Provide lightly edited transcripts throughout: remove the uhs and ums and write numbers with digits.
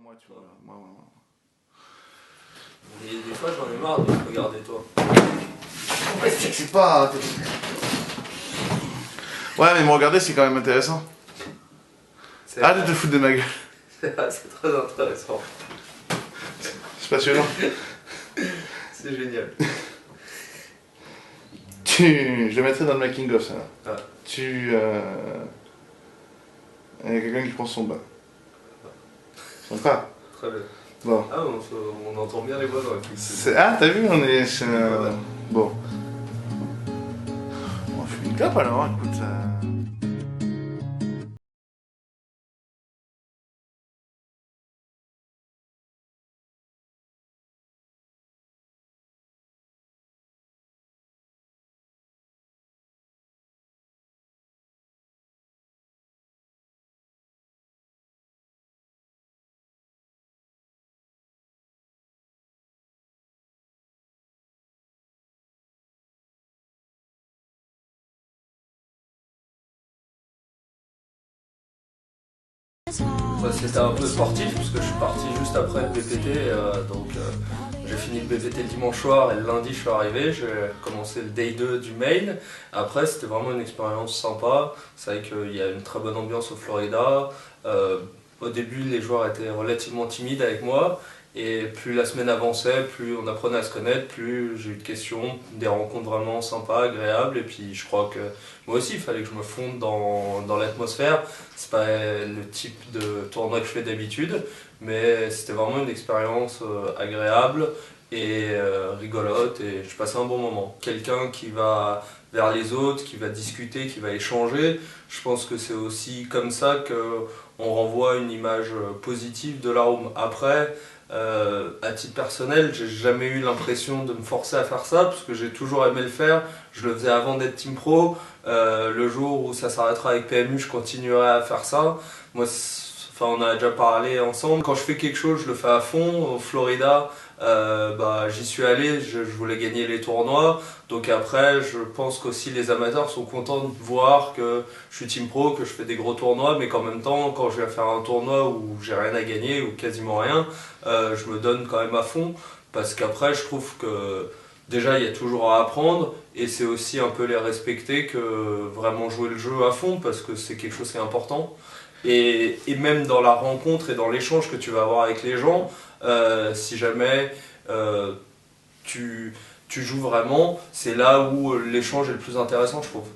moi, tu vois. Moi. Et des fois, j'en ai marre de te regarder, toi. Ouais, c'est pas... Ouais, mais me regarder, c'est quand même intéressant. Arrête de te foutre de ma gueule. C'est très intéressant. C'est passionnant. C'est génial. Je le mettrai dans le making of, ça. Ah. Il y a quelqu'un qui prend son bain. Sympa. Très bien. Bon. Ah, on entend bien les voix dans la cuisine. Ah, t'as vu, on est... Bon. On fait une clope alors, écoute. Bah, c'était un peu sportif parce que je suis parti juste après le BPT, j'ai fini le BPT le dimanche soir et le lundi je suis arrivé, j'ai commencé le day 2 du main. Après c'était vraiment une expérience sympa, c'est vrai qu'il y a une très bonne ambiance au Florida. Au début les joueurs étaient relativement timides avec moi et plus la semaine avançait, plus on apprenait à se connaître, plus j'ai eu de questions, des rencontres vraiment sympas, agréables et puis je crois que moi aussi il fallait que je me fonde dans l'atmosphère. C'est pas le type de tournoi que je fais d'habitude, mais c'était vraiment une expérience agréable et rigolote et je passais un bon moment. Quelqu'un qui va vers les autres, qui va discuter, qui va échanger, je pense que c'est aussi comme ça qu'on renvoie une image positive de la room. Après, à titre personnel, j'ai jamais eu l'impression de me forcer à faire ça parce que j'ai toujours aimé le faire. Je le faisais avant d'être team pro. Le jour où ça s'arrêtera avec PMU, je continuerai à faire ça. Moi, on a déjà parlé ensemble. Quand je fais quelque chose, je le fais à fond. Au Florida, j'y suis allé, je voulais gagner les tournois. Donc après, je pense qu'aussi les amateurs sont contents de voir que je suis team pro, que je fais des gros tournois, mais qu'en même temps, quand je vais faire un tournoi où j'ai rien à gagner ou quasiment rien, je me donne quand même à fond. Parce qu'après, je trouve que déjà, il y a toujours à apprendre et c'est aussi un peu les respecter que vraiment jouer le jeu à fond parce que c'est quelque chose qui est important. Et même dans la rencontre et dans l'échange que tu vas avoir avec les gens, si jamais tu, tu joues vraiment, c'est là où l'échange est le plus intéressant, je trouve.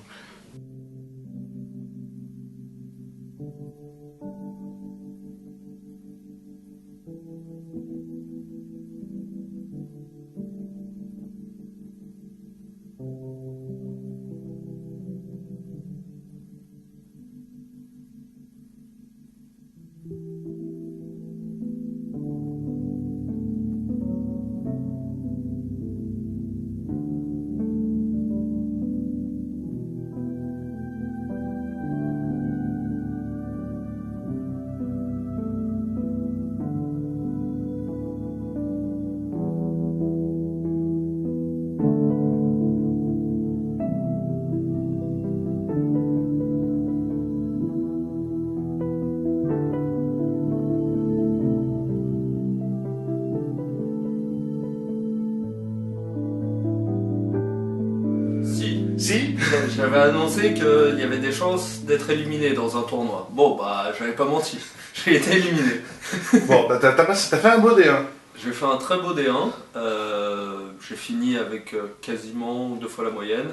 Si. J'avais annoncé qu'il y avait des chances d'être éliminé dans un tournoi. Bon, bah, j'avais pas menti. J'ai été éliminé. Bon, bah t'as fait un beau D1. J'ai fait un très beau D1. J'ai fini avec quasiment 2 fois la moyenne.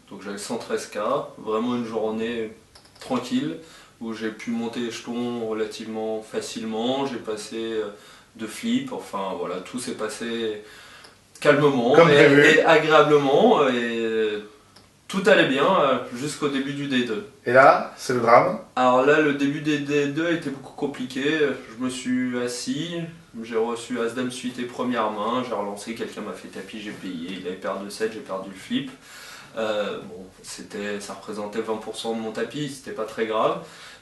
Donc j'avais 113K. Vraiment une journée tranquille où j'ai pu monter échelon relativement facilement. J'ai passé 2 flips. Enfin voilà, tout s'est passé calmement et agréablement. Et tout allait bien jusqu'au début du D2. Et là, c'est le drame. Alors là, le début des D2 était beaucoup compliqué. Je me suis assis, j'ai reçu As-Dame suité première main, j'ai relancé, quelqu'un m'a fait tapis, j'ai payé. Il avait perdu 7, j'ai perdu le flip. Ça représentait 20% de mon tapis, c'était pas très grave.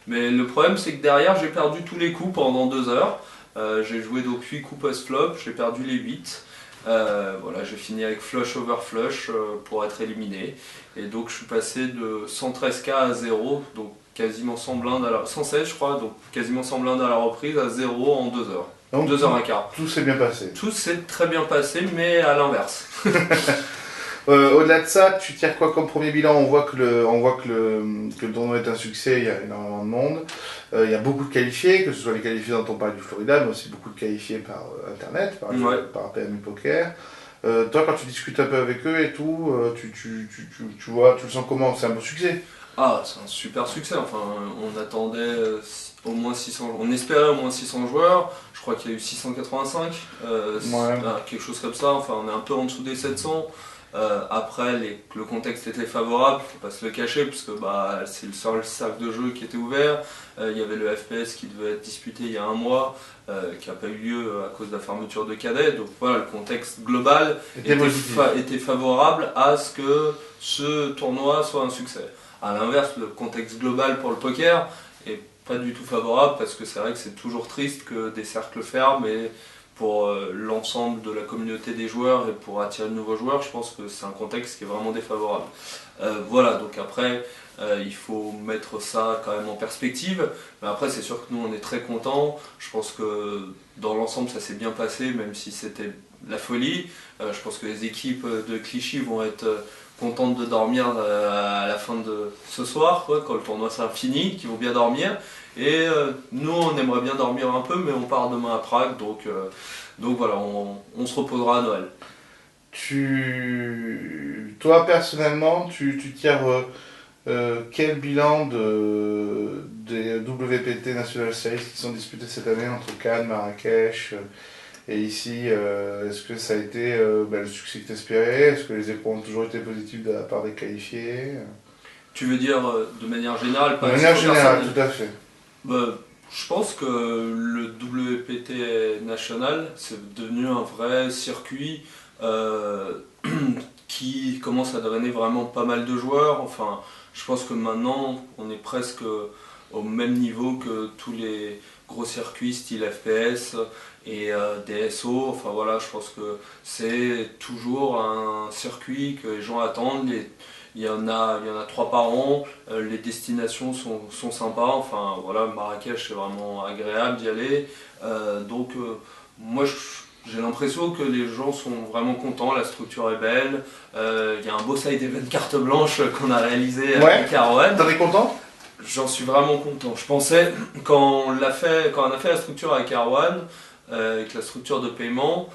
Mais le problème, c'est que derrière, j'ai perdu tous les coups pendant 2 heures. J'ai joué donc 8 coups post-flop, j'ai perdu les 8. Voilà, j'ai fini avec flush over flush pour être éliminé. Et donc je suis passé de 113K à 0, donc quasiment 100 blindes, 116 je crois, donc quasiment 100 blindes à la reprise à 0 en 2 heures. Donc, 2 heures et quart. Tout s'est bien passé. Tout s'est très bien passé, mais à l'inverse. Au-delà de ça, tu tires quoi comme premier bilan? On voit que le tournoi est un succès, il y a énormément de monde. Il y a beaucoup de qualifiés, que ce soit les qualifiés dont on parle du Florida, mais aussi beaucoup de qualifiés par internet, par PMU Poker. Toi, quand tu discutes un peu avec eux et tout, tu vois, tu le sens comment? C'est un beau succès. Ah, c'est un super succès. Enfin, on attendait au moins 600, on espérait au moins 600 joueurs. Je crois qu'il y a eu 685, quelque chose comme ça. Enfin, on est un peu en dessous des 700. Après, le contexte était favorable, faut pas se le cacher, parce que c'est le seul cercle de jeu qui était ouvert. Il y avait le FPS qui devait être disputé il y a un mois, qui n'a pas eu lieu à cause de la fermeture de cadets. Donc voilà, le contexte global était favorable à ce que ce tournoi soit un succès. A l'inverse, le contexte global pour le poker est pas du tout favorable, parce que c'est vrai que c'est toujours triste que des cercles ferment, et pour l'ensemble de la communauté des joueurs et pour attirer de nouveaux joueurs, je pense que c'est un contexte qui est vraiment défavorable. Voilà, donc après, il faut mettre ça quand même en perspective. Mais après, c'est sûr que nous, on est très contents. Je pense que dans l'ensemble, ça s'est bien passé, même si c'était la folie. Je pense que les équipes de Clichy vont être contentes de dormir à la fin de ce soir, quoi, quand le tournoi sera fini, qu'ils vont bien dormir. Et nous, on aimerait bien dormir un peu, mais on part demain à Prague, donc voilà, on se reposera à Noël. Toi, personnellement, tu tires quel bilan des WPT National Series qui sont disputés cette année entre Cannes, Marrakech et ici? Est-ce que ça a été le succès que tu espérais? Est-ce que les échos ont toujours été positifs de la part des qualifiés? Tu veux dire de manière générale, pas de manière générale, tout à fait. Je pense que le WPT national, c'est devenu un vrai circuit qui commence à drainer vraiment pas mal de joueurs. Enfin, je pense que maintenant, on est presque au même niveau que tous les gros circuits style FPS et DSO. Enfin voilà, je pense que c'est toujours un circuit que les gens attendent. Il y en a 3 par an, les destinations sont sympas, enfin voilà, Marrakech c'est vraiment agréable d'y aller. Moi j'ai l'impression que les gens sont vraiment contents, la structure est belle, il y a un beau side event carte blanche qu'on a réalisé avec Carouane. T'en es content? J'en suis vraiment content. Je pensais, quand on a fait la structure avec Carouane, avec la structure de paiement,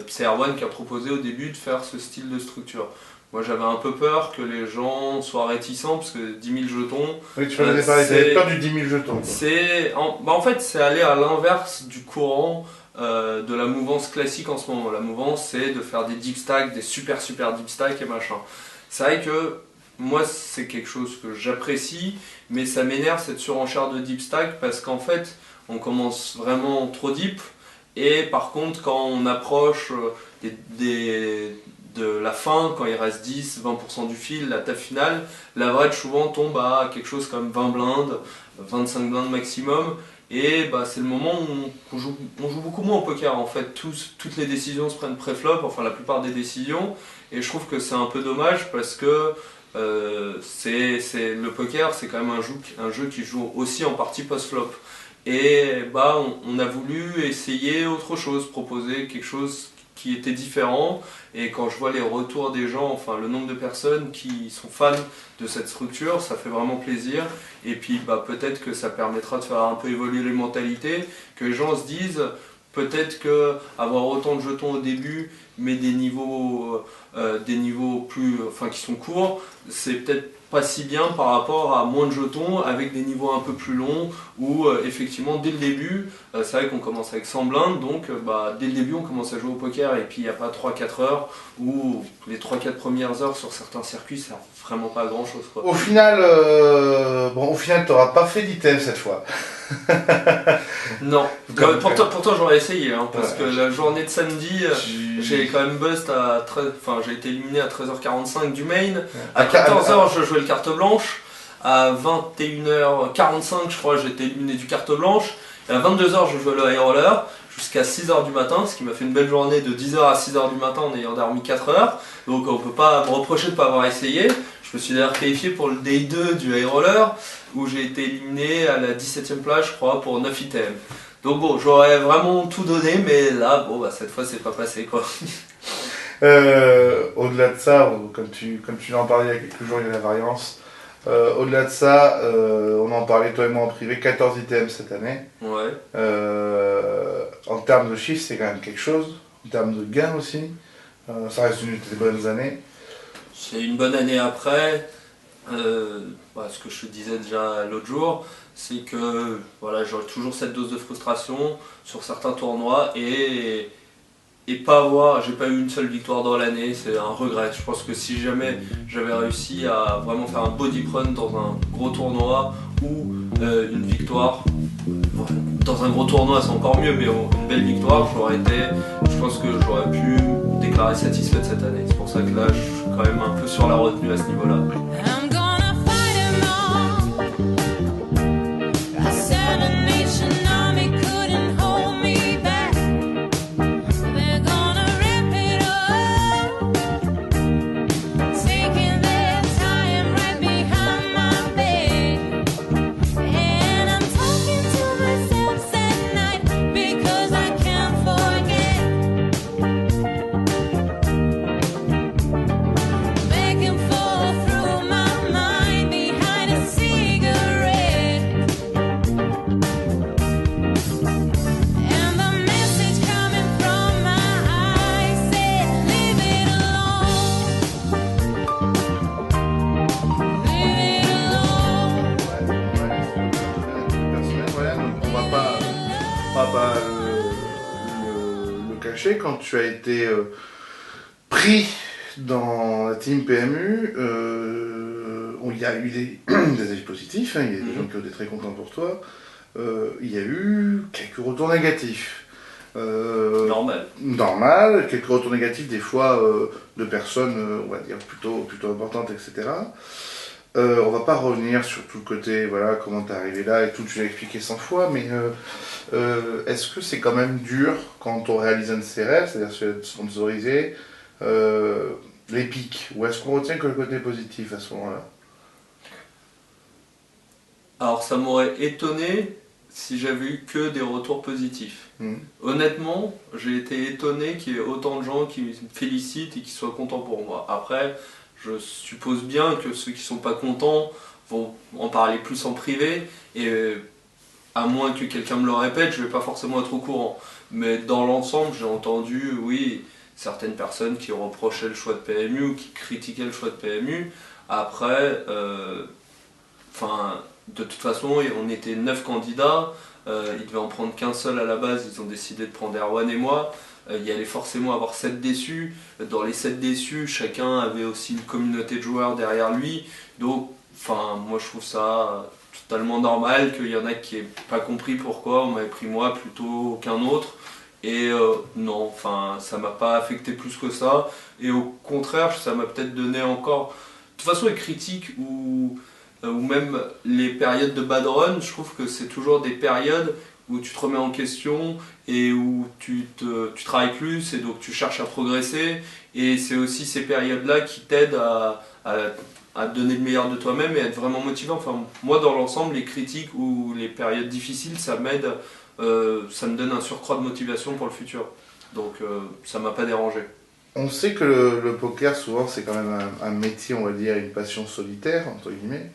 c'est Erwan qui a proposé au début de faire ce style de structure. Moi j'avais un peu peur que les gens soient réticents, parce que 10 000 jetons... Oui, tu m'en avais parlé, t'avais peur du 10 000 jetons. En fait, c'est aller à l'inverse du courant de la mouvance classique en ce moment. La mouvance, c'est de faire des deep stacks, des super deep stacks et machin. C'est vrai que moi, c'est quelque chose que j'apprécie, mais ça m'énerve cette surenchère de deep stack, parce qu'en fait, on commence vraiment trop deep, et par contre, quand on approche de la fin, quand il reste 10-20% du fil, la table finale, l'average souvent tombe à quelque chose comme 20 blindes, 25 blindes maximum, et c'est le moment où on joue beaucoup moins au poker en fait. Toutes les décisions se prennent pré-flop, enfin la plupart des décisions, et je trouve que c'est un peu dommage, parce que le poker, c'est quand même un jeu qui joue aussi en partie post-flop. Et on a voulu essayer autre chose, proposer quelque chose qui était différent, et quand je vois les retours des gens, enfin le nombre de personnes qui sont fans de cette structure, ça fait vraiment plaisir. Et puis peut-être que ça permettra de faire un peu évoluer les mentalités, que les gens se disent peut-être que avoir autant de jetons au début, mais des niveaux plus, qui sont courts, c'est peut-être pas si bien par rapport à moins de jetons avec des niveaux un peu plus longs, où effectivement dès le début, c'est vrai qu'on commence avec 100 blindes, donc dès le début on commence à jouer au poker, et puis il n'y a pas 3-4 heures, où les 3-4 premières heures sur certains circuits ça ne vraiment pas grand chose, quoi. Au final, t'auras pas fait d'item cette fois. Non, pourtant j'aurais essayé, parce que la journée de samedi, j'ai quand même bust à 13, j'ai été éliminé à 13h45 du main, à 14h je jouais le carte blanche, à 21h45 je crois j'étais éliminé du carte blanche, et à 22h je jouais le high roller, jusqu'à 6h du matin, ce qui m'a fait une belle journée de 10h à 6h du matin en ayant dormi 4 heures, donc on peut pas me reprocher de ne pas avoir essayé. Je me suis d'ailleurs qualifié pour le Day 2 du High Roller, où j'ai été éliminé à la 17e place, je crois, pour 9 items. Donc bon, j'aurais vraiment tout donné, mais là, bon, bah, cette fois, c'est pas passé, quoi. Au-delà de ça, comme tu en parlais il y a quelques jours, il y a la variance. Au-delà de ça, on en parlait toi et moi en privé, 14 items cette année. Ouais. En termes de chiffres, c'est quand même quelque chose. En termes de gains aussi, ça reste une des bonnes années. C'est une bonne année après. Ce que je te disais déjà l'autre jour, c'est que voilà, j'aurai toujours cette dose de frustration sur certains tournois et pas avoir, j'ai pas eu une seule victoire dans l'année, c'est un regret. Je pense que si jamais j'avais réussi à vraiment faire un body run dans un gros tournoi ou une victoire, dans un gros tournoi c'est encore mieux, mais une belle victoire, je pense que j'aurais pu déclarer satisfait de cette année. C'est pour ça que là, je suis quand même un peu sur la retenue à ce niveau-là. I'm gonna fight 'em all. A seven-nation army couldn't hold me back. They're gonna rip it up, taking their time right behind my back. And I'm talking to myself at night because I can't forget. Make 'em fall through my mind behind a cigarette. And the message coming from my eyes said, leave it alone. Leave it alone. Personnel, voilà, donc on va pas le cacher. Quand tu as été pris dans la team PMU, il y a eu des avis positifs, hein, il y a des gens qui ont été très contents pour toi. Il y a eu quelques retours négatifs. Normal, quelques retours négatifs des fois de personnes, on va dire, plutôt importantes, etc. On va pas revenir sur tout le côté, voilà, comment t'es arrivé là et tout, tu l'as expliqué 100 fois, mais est-ce que c'est quand même dur quand on réalise un de ses rêves, c'est-à-dire se être sponsorisé, les pics, ou est-ce qu'on retient que le côté positif à ce moment-là? Alors ça m'aurait étonné si j'avais eu que des retours positifs. Honnêtement, j'ai été étonné qu'il y ait autant de gens qui me félicitent et qui soient contents pour moi. Après, je suppose bien que ceux qui sont pas contents vont en parler plus en privé et à moins que quelqu'un me le répète, je vais pas forcément être au courant. Mais dans l'ensemble, j'ai entendu, oui, certaines personnes qui reprochaient le choix de PMU ou qui critiquaient le choix de PMU. Après, de toute façon, on était 9 candidats, ils devaient en prendre qu'un seul à la base, ils ont décidé de prendre Erwan et moi. Il y allait forcément avoir 7 déçus. Dans les 7 déçus, chacun avait aussi une communauté de joueurs derrière lui. Donc, moi je trouve ça totalement normal qu'il y en a qui n'aient pas compris pourquoi on m'avait pris moi plutôt qu'un autre. Et non, ça m'a pas affecté plus que ça. Et au contraire, ça m'a peut-être donné encore... De toute façon, les critiques ou même les périodes de bad run, je trouve que c'est toujours des périodes où tu te remets en question et où tu travailles plus et donc tu cherches à progresser. Et c'est aussi ces périodes-là qui t'aident à donner le meilleur de toi-même et à être vraiment motivant. Enfin, moi, dans l'ensemble, les critiques ou les périodes difficiles, ça m'aide, ça me donne un surcroît de motivation pour le futur. Donc ça m'a pas dérangé. On sait que le poker, souvent, c'est quand même un métier, on va dire, une passion solitaire, entre guillemets.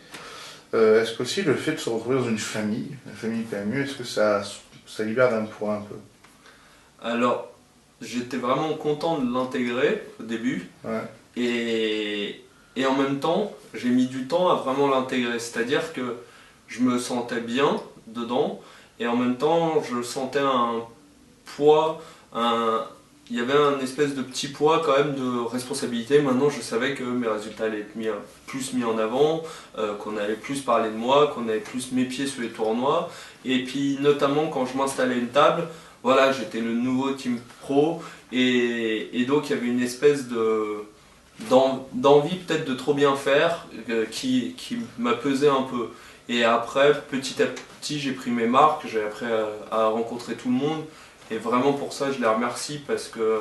Est-ce qu'aussi le fait de se retrouver dans une famille, la famille PMU, est-ce que ça libère d'un poids un peu? Alors, j'étais vraiment content de l'intégrer au début. Ouais. Et en même temps, j'ai mis du temps à vraiment l'intégrer. C'est-à-dire que je me sentais bien dedans et en même temps, je sentais un poids, il y avait un espèce de petit poids quand même de responsabilité. Maintenant, je savais que mes résultats allaient être plus mis en avant, qu'on allait plus parler de moi, qu'on allait plus mes pieds sur les tournois. Et puis, notamment quand je m'installais à une table, voilà, j'étais le nouveau team pro et donc il y avait une espèce d'envie peut-être de trop bien faire qui m'a pesé un peu. Et après, petit à petit, j'ai pris mes marques, j'ai appris à rencontrer tout le monde. Et vraiment pour ça, je les remercie parce que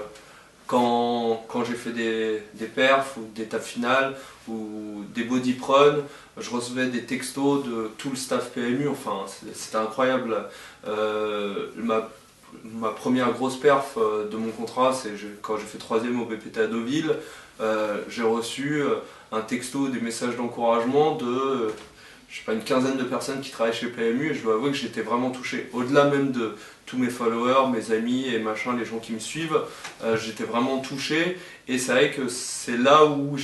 quand j'ai fait des perfs ou des tables finales ou des body prun, je recevais des textos de tout le staff PMU, enfin c'était incroyable. Ma première grosse perf de mon contrat, c'est quand j'ai fait 3e au BPT à Deauville, j'ai reçu un texto, des messages d'encouragement de je sais pas, une quinzaine de personnes qui travaillent chez PMU, et je dois avouer que j'étais vraiment touché. Au-delà même de tous mes followers, mes amis et machin, les gens qui me suivent, j'étais vraiment touché, et c'est vrai que c'est là où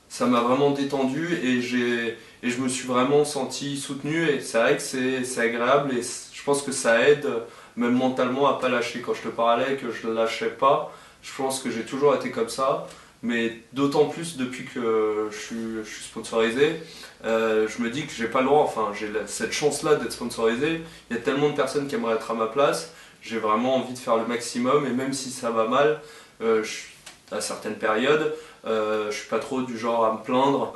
ça m'a vraiment détendu, et je me suis vraiment senti soutenu, et c'est vrai que c'est agréable, et je pense que ça aide, même mentalement, à pas lâcher. Quand je te parlais que je ne lâchais pas, je pense que j'ai toujours été comme ça, mais d'autant plus depuis que je suis sponsorisé. Je me dis que j'ai pas le droit, enfin j'ai cette chance-là d'être sponsorisé. Il y a tellement de personnes qui aimeraient être à ma place. J'ai vraiment envie de faire le maximum, et même si ça va mal, à certaines périodes, je suis pas trop du genre à me plaindre.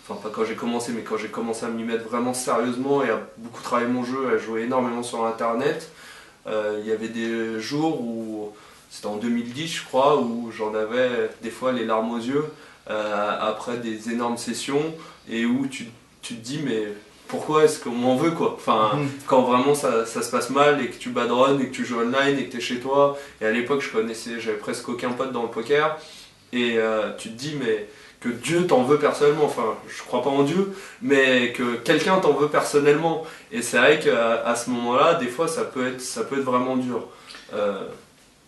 Enfin pas quand j'ai commencé, mais quand j'ai commencé à m'y mettre vraiment sérieusement et à beaucoup travailler mon jeu, à jouer énormément sur internet, il y avait des jours où, c'était en 2010 je crois, où j'en avais des fois les larmes aux yeux après des énormes sessions, et où tu te dis mais pourquoi est-ce qu'on m'en veut quoi. Enfin, quand vraiment ça se passe mal et que tu badronnes et que tu joues online et que tu es chez toi, et à l'époque j'avais presque aucun pote dans le poker, et tu te dis mais que Dieu t'en veut personnellement, enfin je crois pas en Dieu, mais que quelqu'un t'en veut personnellement, et c'est vrai qu'à ce moment-là des fois ça peut être vraiment dur.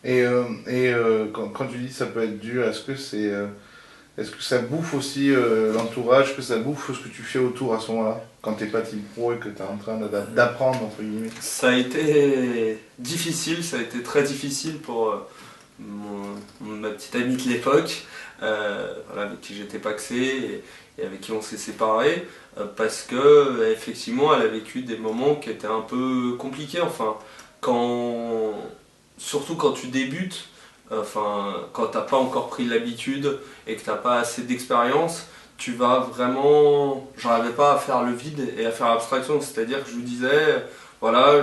Quand tu dis ça peut être dur, est-ce que ça bouffe aussi l'entourage, est-ce que ça bouffe ce que tu fais autour à ce moment-là, quand t'es pas team pro et que t'es en train d'apprendre entre guillemets? Ça a été difficile, ça a été très difficile pour ma petite amie de l'époque, voilà, avec qui j'étais pacsé et avec qui on s'est séparés, parce que effectivement elle a vécu des moments qui étaient un peu compliqués, enfin surtout quand tu débutes, enfin quand t'as pas encore pris l'habitude et que t'as pas assez d'expérience, tu vas vraiment... J'arrivais pas à faire le vide et à faire abstraction, c'est-à-dire que je lui disais, voilà,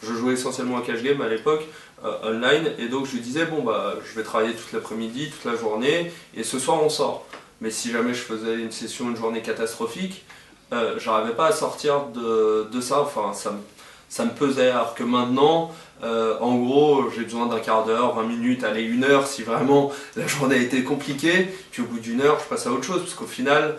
je jouais essentiellement à cash game à l'époque, online, et donc je lui disais, bon bah je vais travailler toute l'après-midi, toute la journée, et ce soir on sort. Mais si jamais je faisais une session, une journée catastrophique, j'arrivais pas à sortir de ça, enfin ça me pesait, alors que maintenant, en gros, j'ai besoin d'un quart d'heure, 20 minutes, allez, 1 heure, si vraiment la journée a été compliquée, puis au bout d'1 heure, je passe à autre chose, parce qu'au final,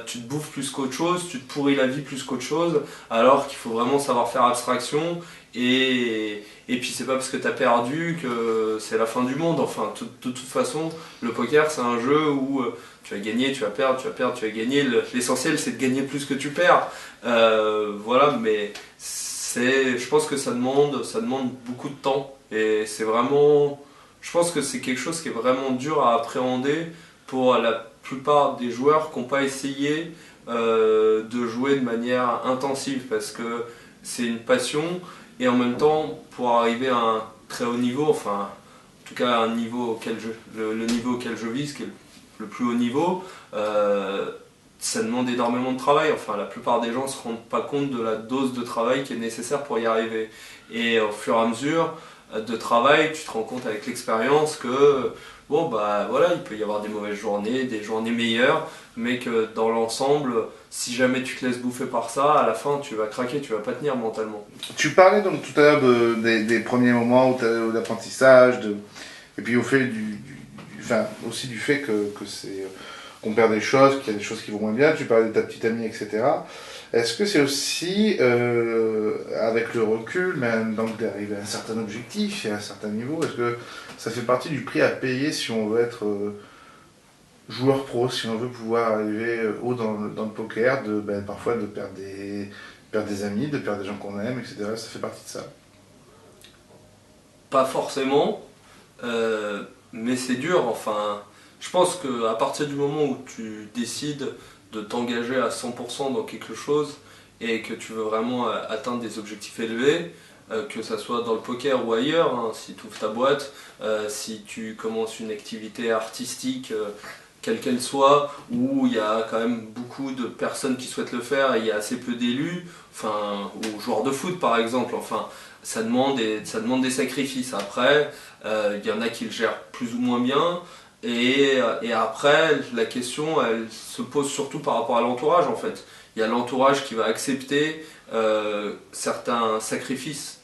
tu te bouffes plus qu'autre chose, tu te pourris la vie plus qu'autre chose, alors qu'il faut vraiment savoir faire abstraction, et puis c'est pas parce que t'as perdu que c'est la fin du monde, enfin, de toute façon, le poker, c'est un jeu où tu vas gagner, tu vas perdre, tu vas perdre, tu vas gagner, l'essentiel, c'est de gagner plus que tu perds, voilà, mais... je pense que ça demande beaucoup de temps, et c'est vraiment, je pense que c'est quelque chose qui est vraiment dur à appréhender pour la plupart des joueurs qui n'ont pas essayé de jouer de manière intensive, parce que c'est une passion, et en même temps pour arriver à un très haut niveau, enfin en tout cas à un niveau le niveau auquel je vise, qui est le plus haut niveau, ça demande énormément de travail. Enfin, la plupart des gens ne se rendent pas compte de la dose de travail qui est nécessaire pour y arriver. Et au fur et à mesure de travail, tu te rends compte avec l'expérience que, bon, bah voilà, il peut y avoir des mauvaises journées, des journées meilleures, mais que dans l'ensemble, si jamais tu te laisses bouffer par ça, à la fin, tu vas craquer, tu vas pas tenir mentalement. Tu parlais donc tout à l'heure des premiers moments d'apprentissage, et puis au fait enfin, aussi du fait que c'est... qu'on perd des choses, qu'il y a des choses qui vont moins bien, tu parlais de ta petite amie, etc. Est-ce que c'est aussi, avec le recul, donc d'arriver à un certain objectif et à un certain niveau, est-ce que ça fait partie du prix à payer si on veut être joueur pro, si on veut pouvoir arriver haut dans le poker, parfois de perdre des amis, de perdre des gens qu'on aime, etc. Ça fait partie de ça? Pas forcément, mais c'est dur, enfin... Je pense qu'à partir du moment où tu décides de t'engager à 100% dans quelque chose et que tu veux vraiment atteindre des objectifs élevés, que ça soit dans le poker ou ailleurs, hein, si tu ouvres ta boîte, si tu commences une activité artistique, quelle qu'elle soit, où il y a quand même beaucoup de personnes qui souhaitent le faire et il y a assez peu d'élus, enfin, ou joueurs de foot par exemple, enfin, ça demande des sacrifices. Après, il y en a qui le gèrent plus ou moins bien. Et après, la question, elle se pose surtout par rapport à l'entourage en fait. Il y a l'entourage qui va accepter certains sacrifices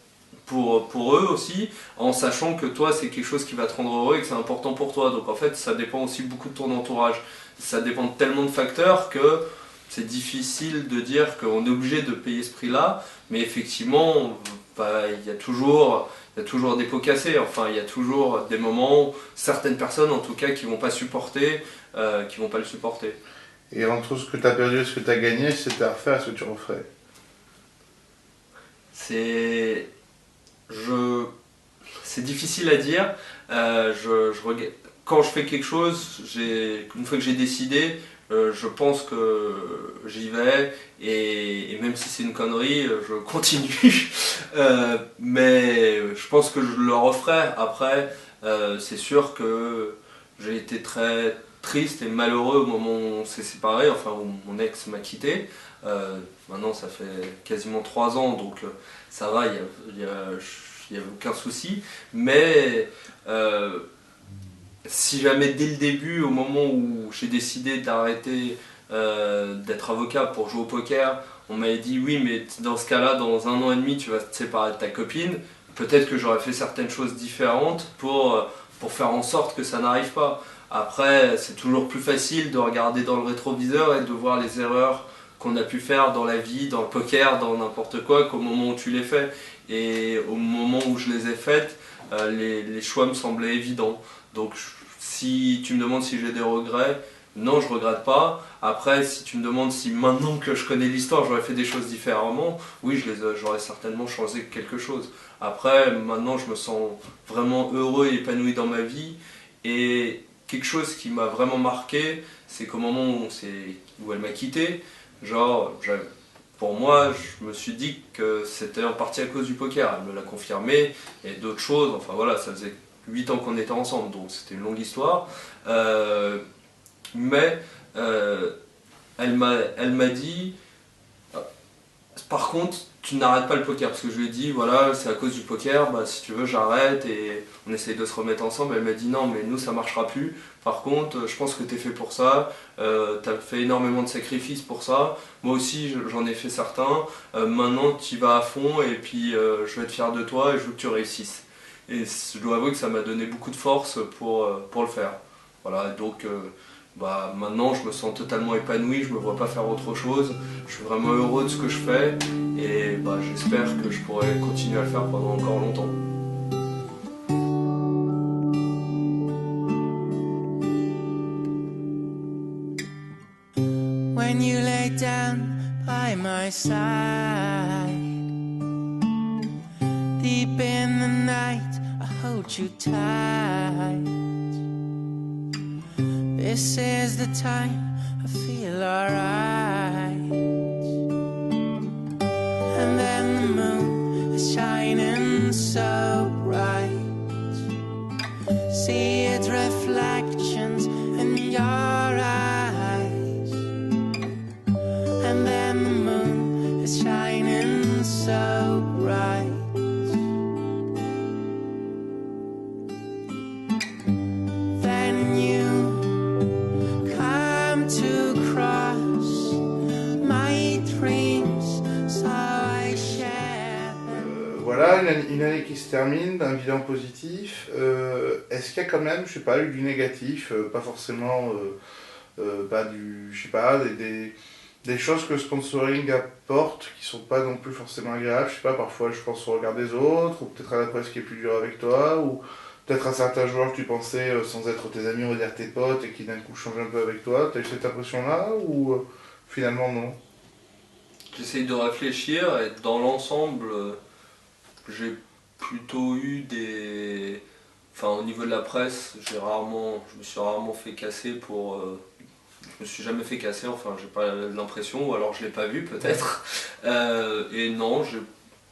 pour eux aussi, en sachant que toi, c'est quelque chose qui va te rendre heureux et que c'est important pour toi. Donc en fait, ça dépend aussi beaucoup de ton entourage. Ça dépend de tellement de facteurs que c'est difficile de dire qu'on est obligé de payer ce prix-là. Mais effectivement, bah, il y a toujours des pots cassés, enfin il y a toujours des moments, certaines personnes en tout cas qui vont pas supporter, qui vont pas le supporter. Et entre ce que tu as perdu et ce que tu as gagné, si c'était à refaire, est-ce que tu referais? C'est, c'est difficile à dire. Quand je fais quelque chose, une fois que j'ai décidé, je pense que j'y vais et même si c'est une connerie, je continue. Mais je pense que je le referai. Après, c'est sûr que j'ai été très triste et malheureux au moment où on s'est séparés, enfin où mon ex m'a quitté. Maintenant, ça fait quasiment 3 ans, donc ça va, il y a aucun souci. Mais si jamais dès le début, au moment où j'ai décidé d'arrêter d'être avocat pour jouer au poker, on m'avait dit oui, mais dans ce cas-là, dans 1 an et demi, tu vas te séparer de ta copine, peut-être que j'aurais fait certaines choses différentes pour faire en sorte que ça n'arrive pas. Après, c'est toujours plus facile de regarder dans le rétroviseur et de voir les erreurs qu'on a pu faire dans la vie, dans le poker, dans n'importe quoi, qu'au moment où tu les fais. Et au moment où je les ai faites, les choix me semblaient évidents. Donc si tu me demandes si j'ai des regrets, non, je regrette pas. Après, si tu me demandes si maintenant que je connais l'histoire, j'aurais fait des choses différemment, oui, j'aurais certainement changé quelque chose. Après, maintenant, je me sens vraiment heureux et épanoui dans ma vie. Et quelque chose qui m'a vraiment marqué, c'est qu'au moment où elle m'a quitté, pour moi, je me suis dit que c'était en partie à cause du poker. Elle me l'a confirmé et d'autres choses. Enfin voilà, ça faisait 8 ans qu'on était ensemble, donc c'était une longue histoire. Mais elle m'a dit, par contre, tu n'arrêtes pas le poker. Parce que je lui ai dit, voilà, c'est à cause du poker, bah, si tu veux, j'arrête et on essaye de se remettre ensemble. Elle m'a dit, non, mais nous, ça marchera plus. Par contre, je pense que tu es fait pour ça. Tu as fait énormément de sacrifices pour ça. Moi aussi, j'en ai fait certains. Maintenant, tu y vas à fond et puis je vais être fier de toi et je veux que tu réussisses. Et je dois avouer que ça m'a donné beaucoup de force pour le faire. Voilà, donc bah, maintenant je me sens totalement épanoui, je me vois pas faire autre chose. Je suis vraiment heureux de ce que je fais et bah, j'espère que je pourrai continuer à le faire pendant encore longtemps. When you lay down by my side, deep in the night, I hold you tight. This is the time I feel alright. And then the moon is shining so bright. See its reflections in your eyes. And then the moon is shining so bright. Then you come to cross my dreams, so I share them. Voilà, une année qui se termine, un bilan positif. Est-ce qu'il y a quand même, je sais pas, eu du négatif, pas forcément, je sais pas, des choses que le sponsoring apporte qui sont pas non plus forcément agréables. Je sais pas, parfois je pense au regard des autres, ou peut-être à la presse qui est plus dure avec toi, ou peut-être à certains joueurs que tu pensais sans être tes amis, on va dire tes potes, et qui d'un coup changent un peu avec toi. T'as eu cette impression-là, ou finalement non? J'essaye de réfléchir et dans l'ensemble, j'ai plutôt eu des... Enfin, au niveau de la presse, je me suis rarement fait casser pour... Je me suis jamais fait casser, enfin, j'ai pas l'impression, ou alors je l'ai pas vu peut-être. Et non,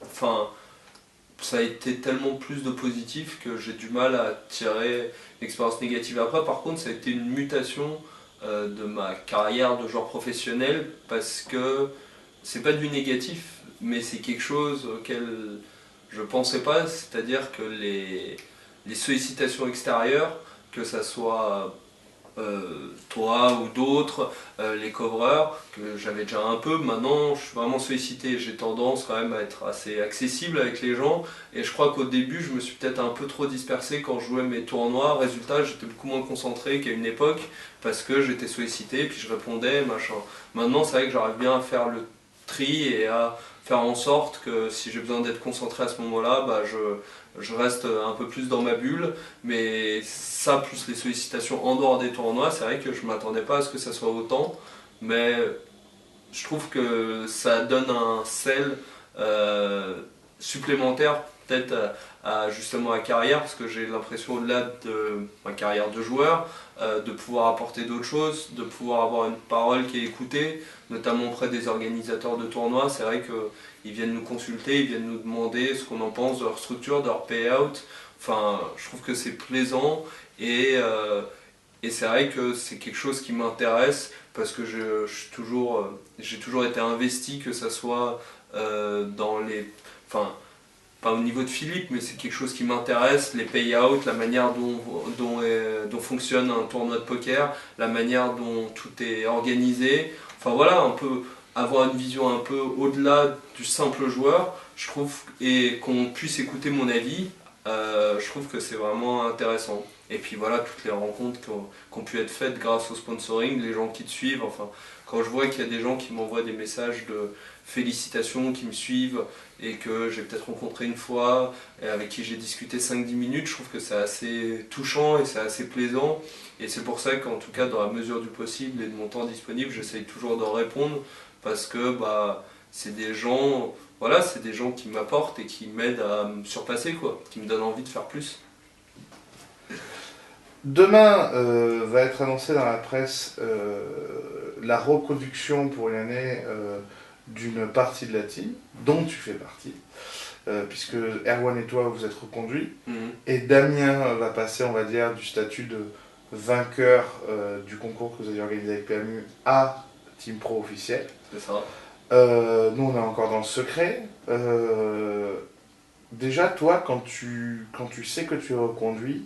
enfin, ça a été tellement plus de positif que j'ai du mal à tirer l'expérience négative. Après, par contre, ça a été une mutation de ma carrière de joueur professionnel parce que c'est pas du négatif, mais c'est quelque chose auquel je pensais pas, c'est-à-dire que les sollicitations extérieures, que ça soit toi ou d'autres, les covereurs, que j'avais déjà un peu, maintenant je suis vraiment sollicité, j'ai tendance quand même à être assez accessible avec les gens, et je crois qu'au début je me suis peut-être un peu trop dispersé quand je jouais mes tournois, résultat j'étais beaucoup moins concentré qu'à une époque, parce que j'étais sollicité, puis je répondais, machin. Maintenant c'est vrai que j'arrive bien à faire le tri et à faire en sorte que si j'ai besoin d'être concentré à ce moment-là, bah je reste un peu plus dans ma bulle, mais ça plus les sollicitations en dehors des tournois, c'est vrai que je m'attendais pas à ce que ça soit autant, mais je trouve que ça donne un sel supplémentaire peut-être justement à carrière, parce que j'ai l'impression au-delà de ma carrière de joueur, de pouvoir apporter d'autres choses, de pouvoir avoir une parole qui est écoutée, notamment auprès des organisateurs de tournois. C'est vrai qu'ils viennent nous consulter, ils viennent nous demander ce qu'on en pense de leur structure, de leur payout. Enfin, je trouve que c'est plaisant et c'est vrai que c'est quelque chose qui m'intéresse parce que j'ai toujours été investi, que ça soit dans les... Enfin, pas au niveau de Philippe, mais c'est quelque chose qui m'intéresse, les payouts, la manière dont fonctionne un tournoi de poker, la manière dont tout est organisé. Enfin voilà, un peu avoir une vision un peu au-delà du simple joueur, je trouve, et qu'on puisse écouter mon avis, je trouve que c'est vraiment intéressant. Et puis voilà, toutes les rencontres qui ont pu être faites grâce au sponsoring, les gens qui te suivent, enfin, quand je vois qu'il y a des gens qui m'envoient des messages de félicitations, qui me suivent, et que j'ai peut-être rencontré une fois, et avec qui j'ai discuté 5-10 minutes, je trouve que c'est assez touchant et c'est assez plaisant. Et c'est pour ça qu'en tout cas, dans la mesure du possible et de mon temps disponible, j'essaye toujours d'en répondre, parce que bah, c'est des gens, voilà, c'est des gens qui m'apportent et qui m'aident à me surpasser, quoi, qui me donnent envie de faire plus. Demain va être annoncé dans la presse la reproduction pour une année d'une partie de la team, dont tu fais partie, puisque Erwan et toi vous êtes reconduits, et Damien va passer, on va dire, du statut de vainqueur du concours que vous avez organisé avec PMU à Team Pro officiel. C'est ça. Nous on est encore dans le secret. Déjà toi, quand tu sais que tu es reconduit,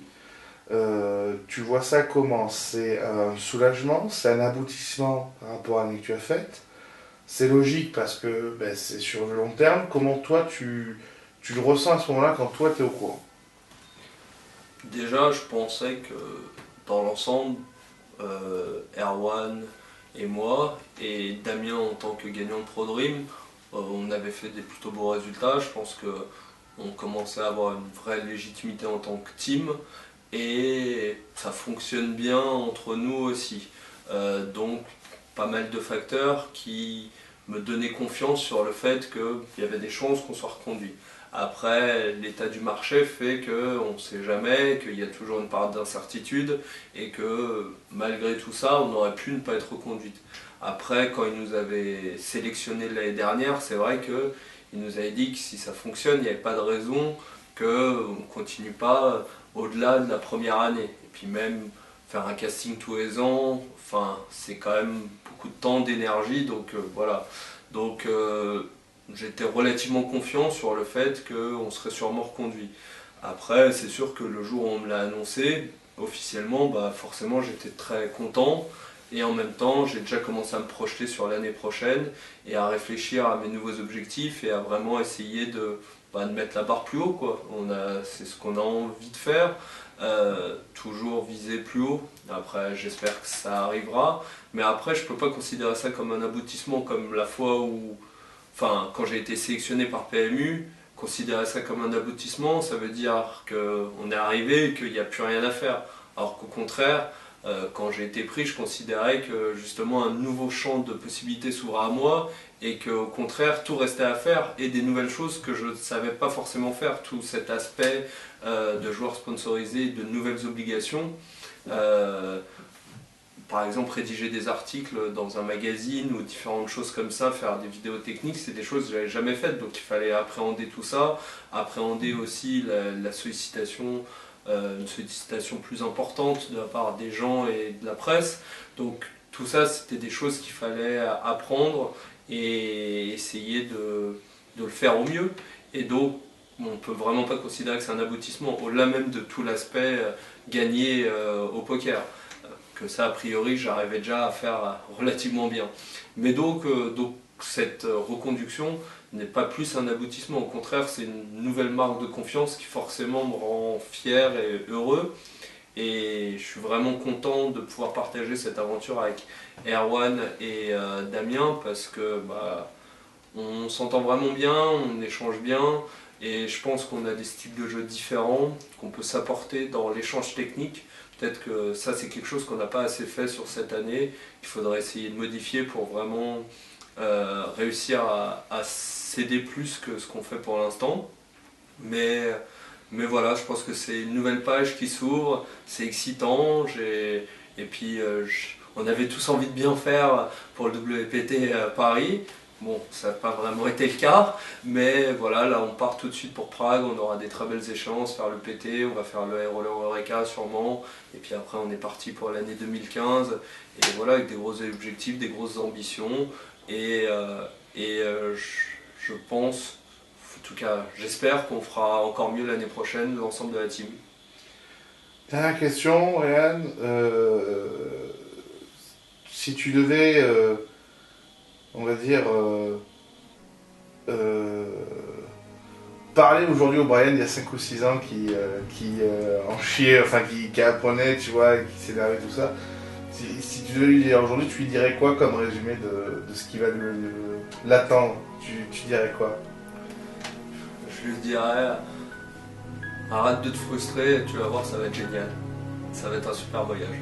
tu vois ça comment? C'est un soulagement, c'est un aboutissement par rapport à l'année que tu as faite. C'est logique parce que ben, c'est sur le long terme. Comment toi tu le ressens à ce moment-là quand toi tu es au courant? Déjà, je pensais que dans l'ensemble, Erwan et moi, et Damien en tant que gagnant de Pro Dream, on avait fait des plutôt beaux résultats. Je pense qu'on commençait à avoir une vraie légitimité en tant que team et ça fonctionne bien entre nous aussi. Donc, pas mal de facteurs qui me donnaient confiance sur le fait qu'il y avait des chances qu'on soit reconduit. Après, l'état du marché fait qu'on ne sait jamais, qu'il y a toujours une part d'incertitude et que malgré tout ça, on aurait pu ne pas être reconduite. Après, quand il nous avait sélectionné l'année dernière, c'est vrai qu'il nous avait dit que si ça fonctionne, il n'y avait pas de raison qu'on ne continue pas au-delà de la première année. Et puis même faire un casting tous les ans, enfin, c'est quand même beaucoup de temps, d'énergie, donc voilà. Donc j'étais relativement confiant sur le fait qu'on serait sûrement reconduit. Après, c'est sûr que le jour où on me l'a annoncé, officiellement, bah forcément j'étais très content. Et en même temps, j'ai déjà commencé à me projeter sur l'année prochaine et à réfléchir à mes nouveaux objectifs et à vraiment essayer de mettre la barre plus haut, quoi. C'est ce qu'on a envie de faire, toujours viser plus haut. Après, j'espère que ça arrivera. Mais après, je ne peux pas considérer ça comme un aboutissement, comme la fois où, enfin, quand j'ai été sélectionné par PMU, considérer ça comme un aboutissement, ça veut dire qu'on est arrivé et qu'il n'y a plus rien à faire. Alors qu'au contraire, quand j'ai été pris, je considérais que justement un nouveau champ de possibilités s'ouvrait à moi et qu'au contraire tout restait à faire et des nouvelles choses que je ne savais pas forcément faire, tout cet aspect de joueurs sponsorisés, de nouvelles obligations. Par exemple, rédiger des articles dans un magazine ou différentes choses comme ça, faire des vidéos techniques, c'est des choses que je n'avais jamais faites, donc il fallait appréhender tout ça, appréhender aussi la sollicitation, une sollicitation plus importante de la part des gens et de la presse. Donc tout ça, c'était des choses qu'il fallait apprendre et essayer de le faire au mieux. Et donc on peut vraiment pas considérer que c'est un aboutissement, au-delà même de tout l'aspect gagné au poker. Que ça, a priori, j'arrivais déjà à faire relativement bien. Mais donc cette reconduction n'est pas plus un aboutissement, au contraire, c'est une nouvelle marque de confiance qui forcément me rend fier et heureux. Et je suis vraiment content de pouvoir partager cette aventure avec Erwan et Damien parce que on s'entend vraiment bien, on échange bien et je pense qu'on a des styles de jeu différents, qu'on peut s'apporter dans l'échange technique. Peut-être que ça c'est quelque chose qu'on n'a pas assez fait sur cette année, qu'il faudrait essayer de modifier pour vraiment réussir à s'aider plus que ce qu'on fait pour l'instant. Mais voilà, je pense que c'est une nouvelle page qui s'ouvre, c'est excitant, et puis on avait tous envie de bien faire pour le WPT Paris. Bon, ça n'a pas vraiment été le cas, mais voilà, là on part tout de suite pour Prague, on aura des très belles échéances, faire le PT, on va faire le Air Roller Eureka sûrement, et puis après on est parti pour l'année 2015, et voilà, avec des gros objectifs, des grosses ambitions, je pense, en tout cas j'espère qu'on fera encore mieux l'année prochaine, l'ensemble de la team. Dernière question, Ryan. Si tu devais, on va dire, parler aujourd'hui au Brian il y a 5 ou 6 ans qui en chiait, enfin qui apprenait, tu vois, qui s'énervait, tout ça. Si tu devais lui dire aujourd'hui, tu lui dirais quoi comme résumé de ce qui va l'attendre? Tu dirais quoi? Je lui dirais, arrête de te frustrer, tu vas voir, ça va être génial. Ça va être un super voyage.